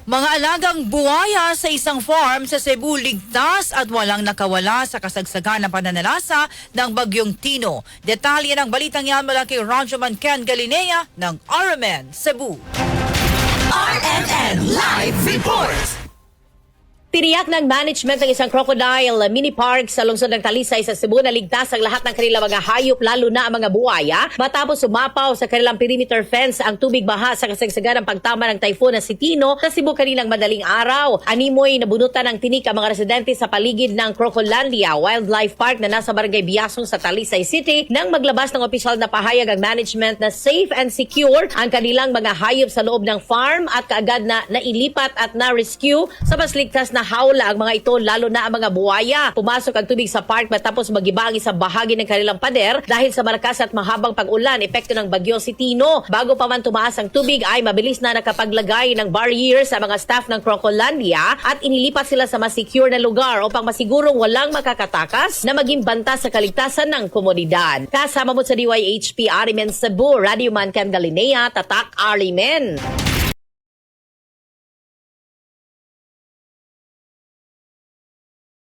Mga alagang buwaya sa isang farm sa Cebu ligtas at walang nakawala sa kasagsagan ng pananalasa ng Bagyong Tino. Detalye ng balitang yan mula kay Radyoman Ken Galinea ng RMN Cebu. RMN Live Report! Tiniyak ng management ng isang crocodile mini park sa lungsod ng Talisay sa Cebu na ligtas ang lahat ng kanilang mga hayop lalo na ang mga buwaya matapos sumapaw sa kanilang perimeter fence ang tubig baha sa kasagsagan ng pagtama ng typhoon na si Tino sa Cebu kaninang madaling araw. Animoy nabunutan ng tinik ang mga residente sa paligid ng Crocolandia Wildlife Park na nasa barangay Biasong sa Talisay City nang maglabas ng opisyal na pahayag ang management na safe and secure ang kanilang mga hayop sa loob ng farm at kaagad na nailipat at na-rescue sa mas ligtas na hawla ang mga ito lalo na ang mga buwaya. Pumasok ang tubig sa park matapos magiba ang isang bahagi ng kanilang pader dahil sa malakas at mahabang pag-ulan epekto ng bagyo si Tino. Bago pa man tumaas ang tubig ay mabilis na nakapaglagay ng barrier sa mga staff ng Crocolandia at inilipat sila sa mas secure na lugar upang masigurong walang makakatakas na maging banta sa kaligtasan ng komunidad. Kasama mo sa DYHP Arimen Cebu, Radio Man Ken Galinea, Tatak Arimen.